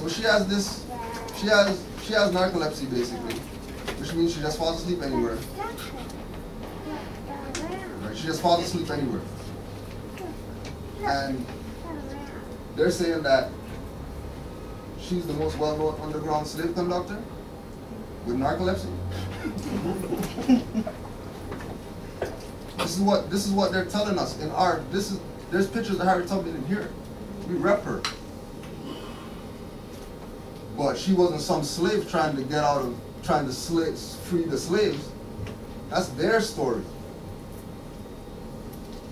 So she has this, she has narcolepsy basically, which means she just falls asleep anywhere. Right? She just falls asleep anywhere. And they're saying that she's the most well-known underground slave conductor with narcolepsy. This is what they're telling us in our. There's pictures of Harriet Tubman in here. We rep her, but she wasn't some slave trying to free the slaves. That's their story.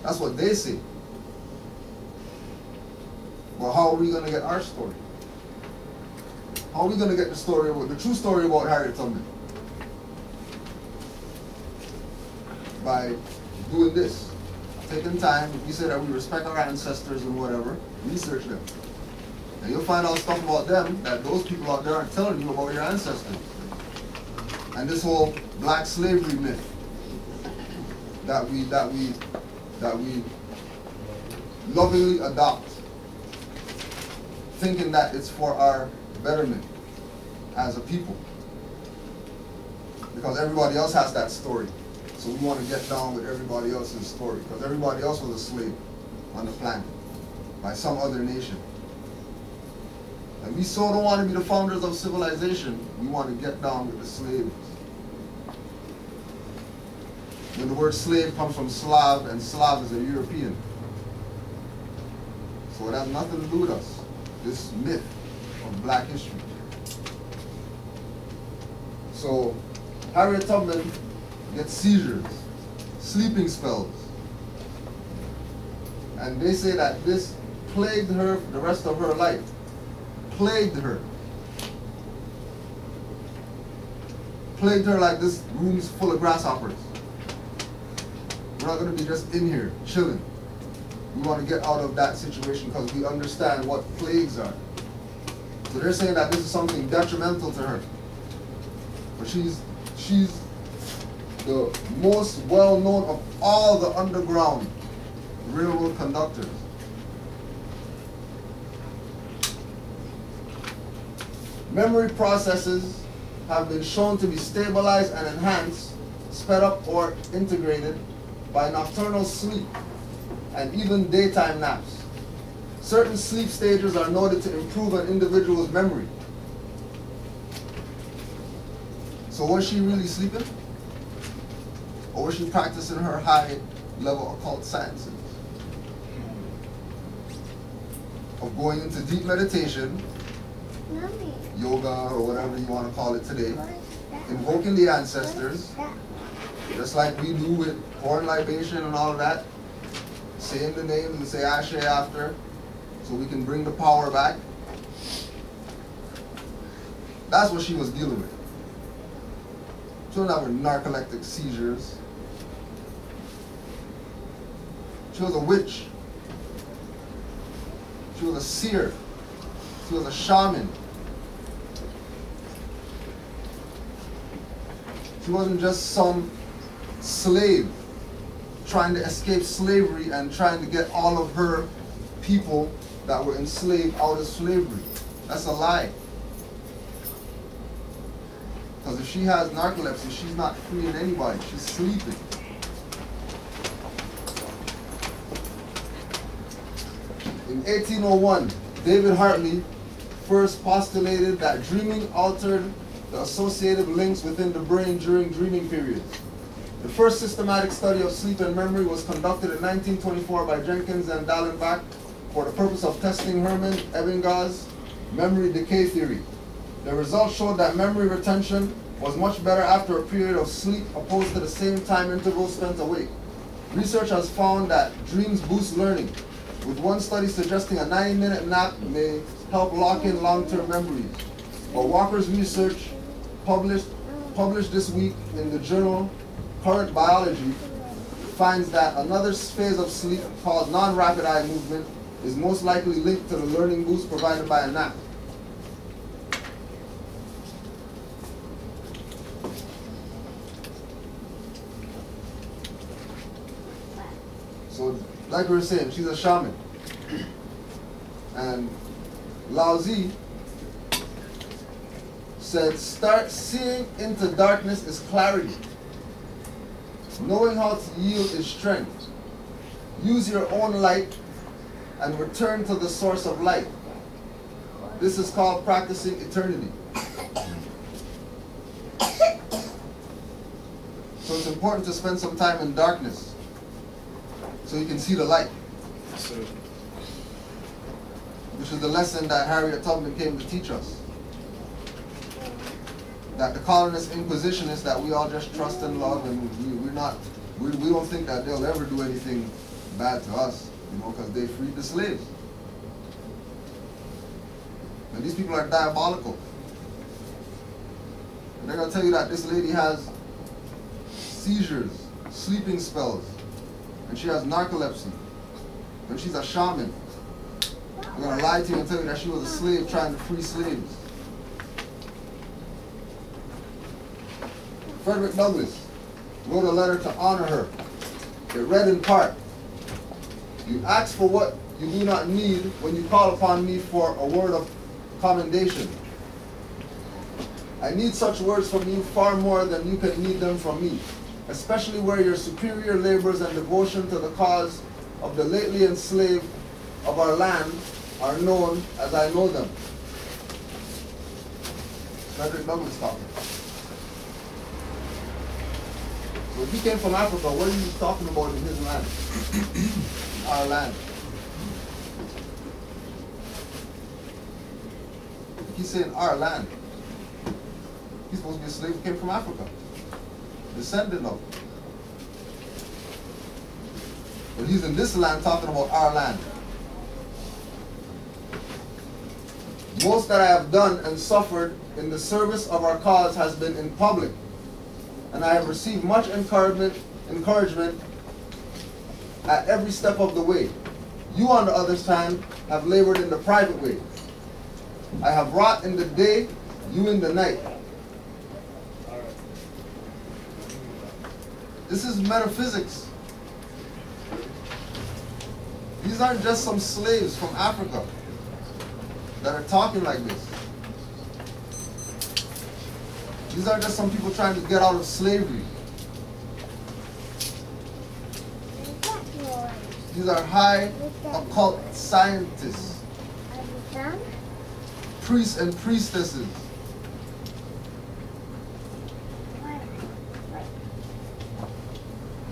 That's what they say. Well, how are we going to get our story? How are we going to get the true story about Harriet Tubman? By doing this. Taking time. We say that we respect our ancestors and whatever. Research them. And you'll find out stuff about them that those people out there aren't telling you about your ancestors. And this whole black slavery myth that we lovingly adopt, thinking that it's for our betterment as a people. Because everybody else has that story. So we want to get down with everybody else's story. Because everybody else was a slave on the planet by some other nation. And we so don't want to be the founders of civilization, we want to get down with the slaves. When the word slave comes from Slav, and Slav is a European. So it has nothing to do with us. This myth of black history. So Harriet Tubman gets seizures, sleeping spells. And they say that this plagued her for the rest of her life. Plagued her. Plagued her like this room's full of grasshoppers. We're not going to be just in here chilling. We want to get out of that situation because we understand what plagues are. So they're saying that this is something detrimental to her. But she's the most well-known of all the underground railroad conductors. Memory processes have been shown to be stabilized and enhanced, sped up or integrated by nocturnal sleep and even daytime naps. Certain sleep stages are noted to improve an individual's memory. So was she really sleeping? Or was she practicing her high-level occult sciences? Of going into deep meditation, yoga or whatever you want to call it today, invoking the ancestors, just like we do with corn libation and all of that, saying the names and say Ashe after, so we can bring the power back. That's what she was dealing with. She wasn't having narcoleptic seizures. She was a witch. She was a seer. She was a shaman. She wasn't just some slave trying to escape slavery and trying to get all of her people that were enslaved out of slavery. That's a lie. Because if she has narcolepsy, she's not freeing anybody. She's sleeping. In 1801, David Hartley first postulated that dreaming altered the associative links within the brain during dreaming periods. The first systematic study of sleep and memory was conducted in 1924 by Jenkins and Dallenbach for the purpose of testing Hermann Ebbinghaus' memory decay theory. The results showed that memory retention was much better after a period of sleep opposed to the same time interval spent awake. Research has found that dreams boost learning, with one study suggesting a 90-minute nap may help lock in long-term memories. But Walker's research, published this week in the journal Current Biology, finds that another phase of sleep called non-rapid eye movement is most likely linked to the learning boost provided by a nap. So, like we were saying, she's a shaman. And Lao Tzu said, start seeing into darkness is clarity. Knowing how to yield is strength. Use your own light and return to the source of light. This is called practicing eternity. So it's important to spend some time in darkness so you can see the light. Which is the lesson that Harriet Tubman came to teach us. That the colonist inquisitionists that we all just trust and love, and we don't think that they'll ever do anything bad to us, you know, because they freed the slaves. And these people are diabolical. And they're going to tell you that this lady has seizures, sleeping spells, and she has narcolepsy, and she's a shaman. They're going to lie to you and tell you that she was a slave trying to free slaves. Frederick Douglass wrote a letter to honor her. It read in part, "You ask for what you do not need when you call upon me for a word of commendation. I need such words from you far more than you can need them from me, especially where your superior labors and devotion to the cause of the lately enslaved of our land are known as I know them." Frederick Douglass talking. So if he came from Africa, what are you talking about in his land? Our land. He's saying our land. He's supposed to be a slave who came from Africa. Descendant of. But he's in this land talking about our land. Most that I have done and suffered in the service of our cause has been in public, and I have received much encouragement at every step of the way. You, on the other hand, have labored in the private way. I have wrought in the day, you in the night. This is metaphysics. These aren't just some slaves from Africa that are talking like this. These aren't just some people trying to get out of slavery. These are high occult scientists, priests and priestesses.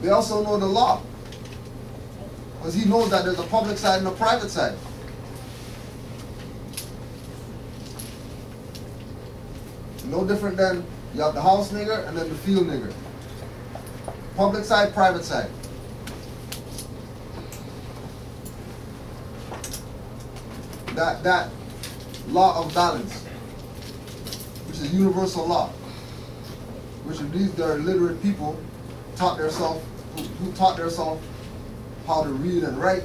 They also know the law, because he knows that there's a public side and a private side. No different than you have the house nigger and then the field nigger. Public side, private side. That law of balance, which is universal law, which these are literate people taught themselves, who taught themselves how to read and write,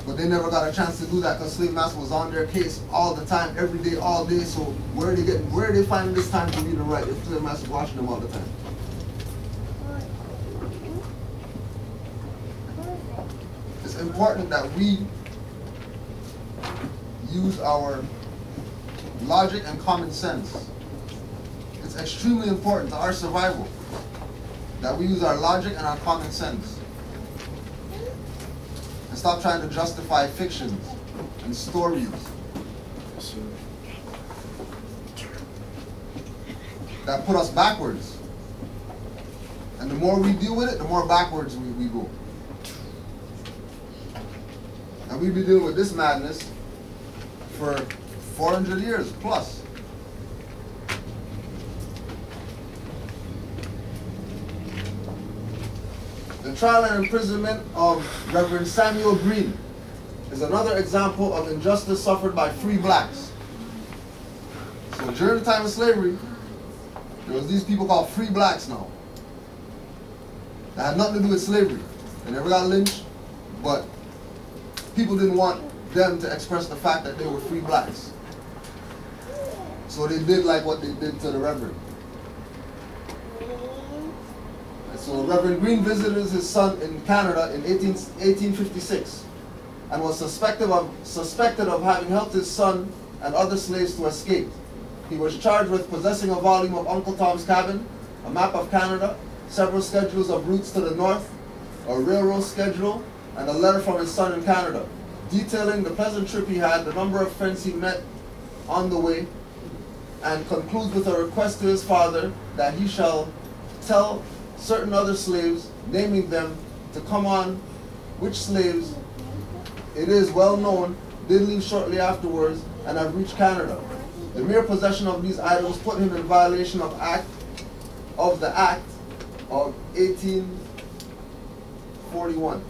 but they never got a chance to do that because slave master was on their case all the time, every day, all day. So where are they finding this time to read and write if slave master watching them all the time? It's important that we use our logic and common sense. It's extremely important to our survival that we use our logic and our common sense. And stop trying to justify fictions and stories that put us backwards. And the more we deal with it, the more backwards we go. And we've been dealing with this madness for 400 years plus. The trial and imprisonment of Reverend Samuel Green is another example of injustice suffered by free blacks. So during the time of slavery, there was these people called free blacks now. That had nothing to do with slavery. They never got lynched, but people didn't want them to express the fact that they were free blacks. So they did like what they did to the Reverend. So Reverend Green visited his son in Canada in 1856 and was suspected of having helped his son and other slaves to escape. He was charged with possessing a volume of Uncle Tom's Cabin, a map of Canada, several schedules of routes to the north, a railroad schedule, and a letter from his son in Canada, detailing the pleasant trip he had, the number of friends he met on the way, and concludes with a request to his father that he shall tell certain other slaves, naming them, to come on, which slaves, it is well known, did leave shortly afterwards and have reached Canada. The mere possession of these items put him in violation of the Act of 1841.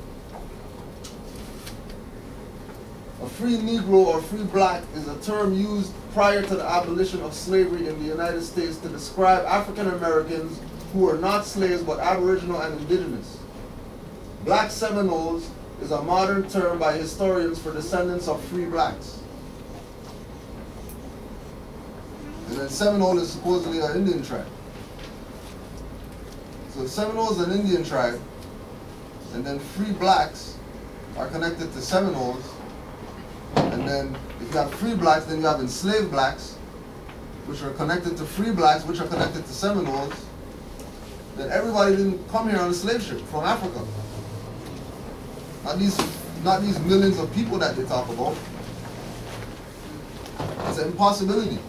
A free Negro or free black is a term used prior to the abolition of slavery in the United States to describe African Americans who were not slaves but Aboriginal and Indigenous. Black Seminoles is a modern term by historians for descendants of free blacks. And then Seminole is supposedly an Indian tribe. So Seminole is an Indian tribe, and then free blacks are connected to Seminoles. And then if you have free blacks, then you have enslaved blacks, which are connected to free blacks, which are connected to Seminoles. Then everybody didn't come here on a slave ship from Africa. Not these millions of people that they talk about. It's an impossibility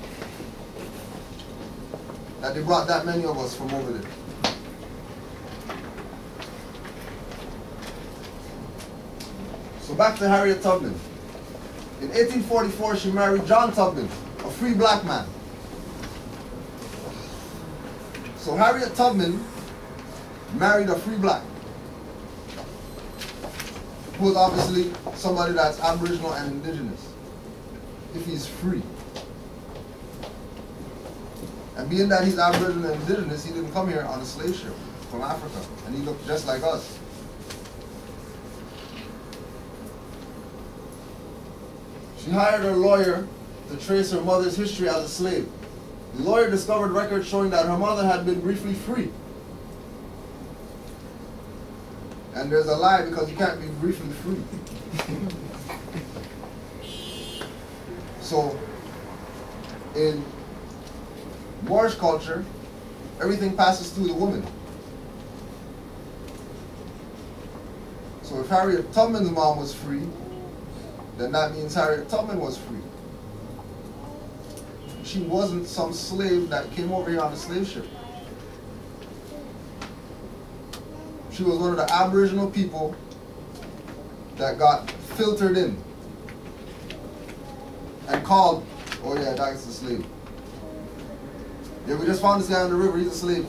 that they brought that many of us from over there. So back to Harriet Tubman. In 1844, she married John Tubman, a free black man. So Harriet Tubman married a free black, who is obviously somebody that's Aboriginal and Indigenous, if he's free. And being that he's Aboriginal and Indigenous, he didn't come here on a slave ship from Africa, and he looked just like us. She hired her lawyer to trace her mother's history as a slave. The lawyer discovered records showing that her mother had been briefly free. And there's a lie, because you can't be briefly free. So, in Moorish culture, everything passes through the woman. So if Harriet Tubman's mom was free, then that means Harriet Tubman was free. She wasn't some slave that came over here on a slave ship. She was one of the Aboriginal people that got filtered in and called, oh yeah, that's a slave. Yeah, we just found this guy on the river, he's a slave.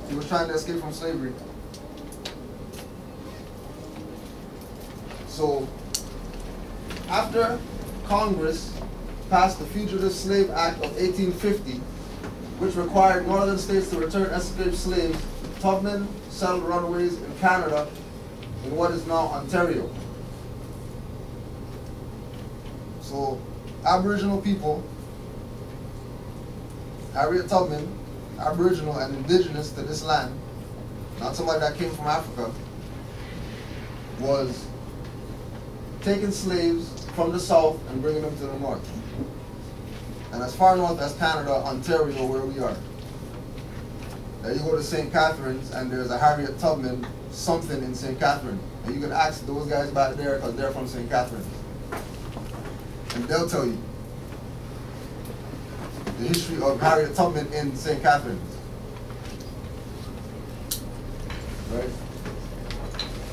He was trying to escape from slavery. So, after Congress passed the Fugitive Slave Act of 1850, which required northern states to return escaped slaves, Tubman settled runaways in Canada, in what is now Ontario. So, Aboriginal people, Harriet Tubman, Aboriginal and Indigenous to this land, not somebody that came from Africa, was taking slaves from the south and bringing them to the north. And as far north as Canada, Ontario, where we are. Now you go to St. Catharines and there's a Harriet Tubman something in St. Catherine. And you can ask those guys back there because they're from St. Catharines. And they'll tell you the history of Harriet Tubman in St. Catharines. Right?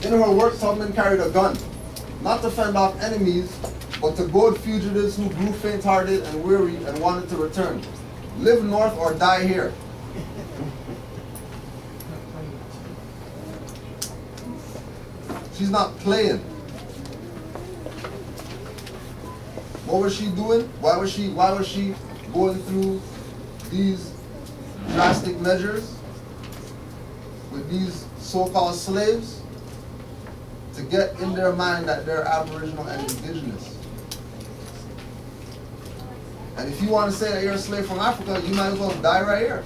In her work, Tubman carried a gun, not to fend off enemies, but to goad fugitives who grew faint-hearted and weary and wanted to return. Live north or die here. She's not playing. What was she doing? Why was she going through these drastic measures with these so-called slaves? To get in their mind that they're Aboriginal and Indigenous. And if you want to say that you're a slave from Africa, you might as well die right here.